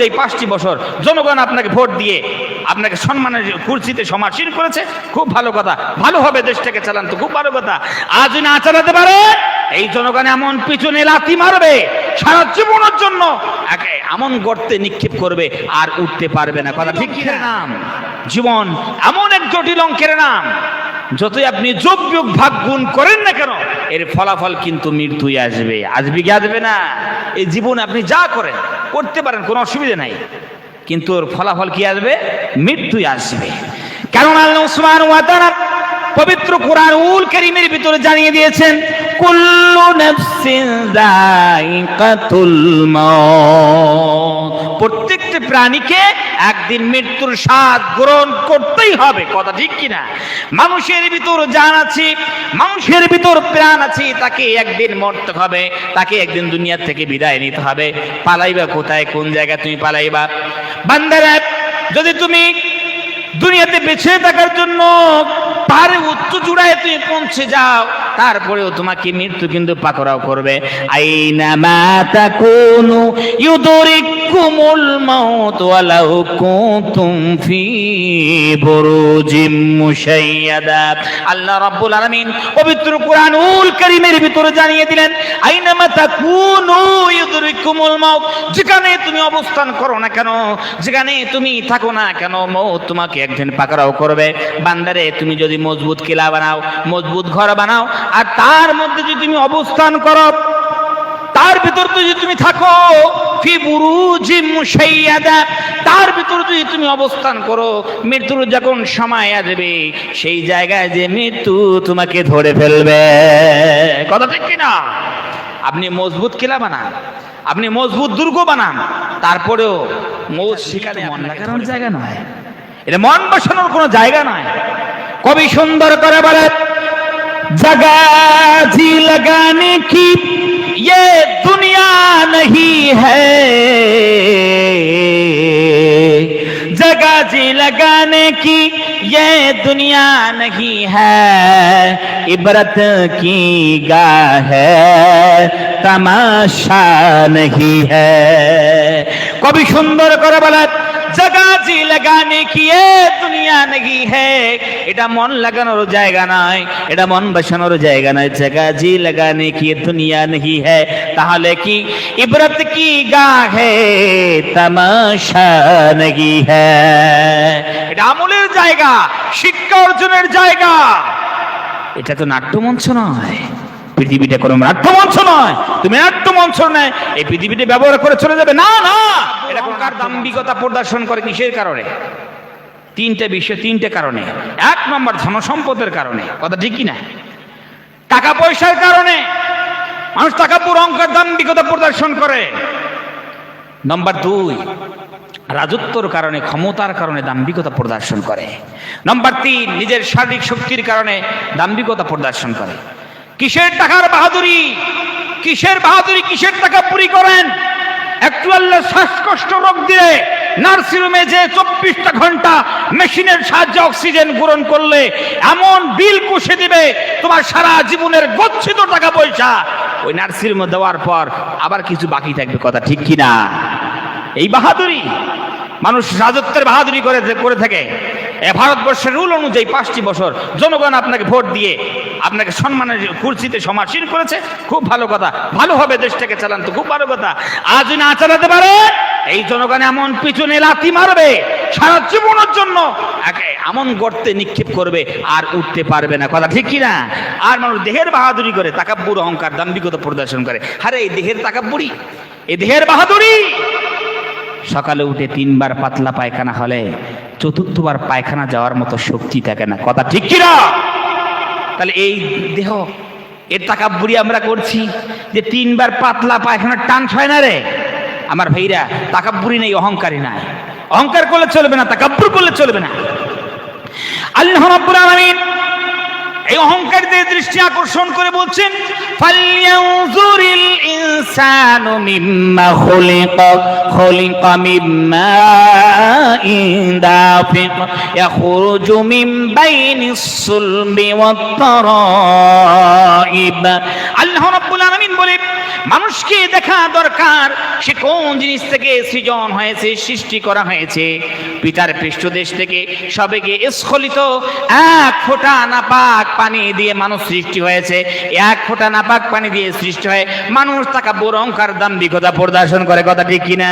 অনুযায়ী 5টি বছর জনগণ আপনাকে ভোট দিয়ে আপনাকে সম্মানের কুর্সিতে সমাসীন করেছে, খুব ভালো কথা, ভালোভাবে দেশটাকে চালান তো খুব ভালো কথা। আজ না চালাতে পারে এই জনগণ এমন পিছনে লাথি মারবে, সারা জীবনের জন্য একে এমন গর্তে নিক্ষেপ করবে আর উঠতে পারবে না। কথা ঠিক কিনা? নাম জীবন এমন এক জটিল অঙ্কের নাম, যতই আপনি যোগ বিয়োগ ভাগ গুণ করেন না কেন এর ফলাফল কিন্তু মৃত্যুই আসবে। আসবে কি আসবে না? এই জীবনে আপনি যা করেন করতে পারেন, কোনো অসুবিধা নাই, কিন্তু ওর ফলাফল কি আসবে? মৃত্যুই আসবে। কারণ আল্লাহ সুবহানাহু ওয়া তাআলা পবিত্র কুরআনুল কারীমের ভিতরে জানিয়ে দিয়েছেন, কুল্লু নাফসিন যায়িকাতুল মাউত, প্রত্যেকটা প্রাণীকে একদিন মৃত্যুর স্বাদ গ্রহণ করতেই হবে। কথা ঠিক কিনা? মানুষের ভিতর জান আছে, মানুষের ভিতর প্রাণ আছে, তাকে একদিন মরতে হবে, তাকে একদিন দুনিয়া থেকে বিদায় নিতে হবে। পালাইবা কোথায়? কোন জায়গায় তুমি পালাইবা? বান্দারা, যদি তুমি দুনিয়াতে বেঁচে থাকার জন্য পাহাড়ে উচ্চ চূড়ায় তুমি পৌঁছে যাও, তারপরেও তোমাকে মৃত্যু কিন্তু পাকড়াও করবে। আইনামা তাকুনু ইউদরিকুমুল মাউত ওয়ালাউ কুনতুম ফি বুরুজিম মুশাইয়াদা। আল্লাহ রাব্বুল আলামিন পবিত্র কুরআনুল কারীমের ভিতরে জানিয়ে দিলেন, আইনামা তাকুনু ইউদরিকুমুল মাউত, যেখানে তুমি অবস্থান করো না কেন, যেখানে তুমি থাকো না কেন, মউত তোমাকে একদিন পাকড়াও করবে। বান্দারে, তুমি যদি মজবুত কিলা বানাও, মজবুত ঘর বানাও, আর তার মধ্যে যদি তুমি অবস্থান করো, তার ভিতর যদি তুমি থাকো, ফি বুরুজিম মুশাইয়াদা, তার ভিতর যদি তুমি অবস্থান করো, মৃত্যুর যখন সময় আসবে সেই জায়গায় যে মৃত্যু তোমাকে ধরে ফেলবে। কথা ঠিক কিনা? আপনি মজবুত কিলা বানান, আপনি মজবুত দুর্গ বানান, তারপরেও মৌত সেখানে মন লাগানোর জায়গা নয়, এটা মন বসানোর কোনো জায়গা নয়। কবি সুন্দর করে বলে, जगा जी लगाने की ये दुनिया नहीं है, जगह जी लगाने की ये दुनिया नहीं है, इबरत की गाह है तमाशा नहीं है। कवि सुंदर करे बोला, जगह जी लगाने की ये दुनिया नहीं है, এটা মন লাগানোর জায়গা নয়, এটা মন বসানোর জায়গা নয়। जगह जी लगाने की ये दुनिया नहीं है, তাহলে কি? ইবরত কি গাহ है तमाशा नहीं है, এটা আমলের জায়গা, শিক্ষা অর্জনের জায়গা। এটা তো নাট্যমঞ্চ নয়, পৃথিবীটা কোনো নাট্যমঞ্চ নয়। তুমি নাট্যমঞ্চ নয় এই পৃথিবীতে ব্যবহার করে চলে যাবে না, না, এটা কোনকার দাম্ভিকতা প্রদর্শন করে। কিসের কারণে? তিনটে বিষয়, তিনটে কারণে। 1 নম্বর ধনসম্পদের কারণে। কথা ঠিক কিনা? টাকা পয়সার কারণে মানুষ টাকাপুর অহংকার দাম্ভিকতা প্রদর্শন করে। নম্বর 2, রাজত্বর কারণে, ক্ষমতার কারণে দাম্ভিকতা প্রদর্শন করে। নম্বর 3, নিজের শারীরিক শক্তির কারণে দাম্ভিকতা প্রদর্শন করে। কিসের টাকার বাহাদুরি? কিসের বাহাদুরি? কিসের টাকাপুরি করেন? একটু আল্লাহ শ্বাসকষ্ট রোগ দিয়ে নার্সিংহোমে যে 24টা ঘন্টা মেশিনের সাহায্যে অক্সিজেন গ্রহণ করলে এমন বিল কষে দিবে তোমার সারা জীবনের গচ্ছিত টাকা পয়সা ওই নার্সিংহোমে দেওয়ার পর আবার কিছু বাকি থাকবে। কথা ঠিক কিনা? এই বাহাদুরি মানুষ রাজত্বের বাহাদুরি করে থাকে। ভারতবর্ষের রুল অনুযায়ী 5টি বছর জনগণ আপনাকে ভোট দিয়ে আপনাকে সম্মানের কুর্সিতে সমাসীন করেছে, খুব ভালো কথা, ভালোভাবে দেশটাকে চালান তো খুব ভালো কথা। আজ না চালাতে পারে এই জনগণ এমন পিছনে লাথি মারবে, সারা জীবনের জন্য একে এমন গর্তে নিক্ষেপ করবে আর উঠতে পারবে না। কথা ঠিক কিনা? আর মানুষ দেহের বাহাদুরি করে, তাকাব্বুর অহংকার দাম্ভিকতা প্রদর্শন করে। আরে এই দেহের তাকাব্বুরি, এই দেহের বাহাদুরি। সকালে উঠে 3 বার পাতলা পায়খানা হলে 4র্থবার পায়খানা যাওয়ার মতো শক্তি থাকে না। কথা ঠিক কিনা? তাহলে এই দেহ, এর তাকাব্বুরি আমরা করছি যে 3 বার পাতলা পায়খানা টান হয় না রে আমার ভাইরা। তাকাব্বুরি নেই, অহংকারী নাই। অহংকার করলে চলবে না, তাকাব্বুর করলে চলবে না। আল্লাহ রাব্বুল আলামিন এই অহংকারীদের দৃষ্টি আকর্ষণ করে বলছেন, ফালইয়ানজুরিল ইনসানু মিম্মা খুলিকা, খুলিকা মিম্মা ইনদাফিক ইয়াখরুজু মিন বাইনিস সুলবি ওয়াত তারাইব। আল্লাহ রাব্বুল আলামিন বলি মানুষকে দেখা দরকার সে কোন জিনিস থেকে সৃজন হয়েছে, সৃষ্টি করা হয়েছে। পিতার পৃষ্ঠদেশ থেকে সবেগে স্খলিত এক ফোঁটা নাপাক পানি দিয়ে মানুষ সৃষ্টি হয়েছে। এক ফোঁটা নাপাক পানি দিয়ে সৃষ্টি হয় মানুষ, তাকে বড় অহংকার দাম্ভিকতা প্রদর্শন করে, কথা ঠিক কিনা?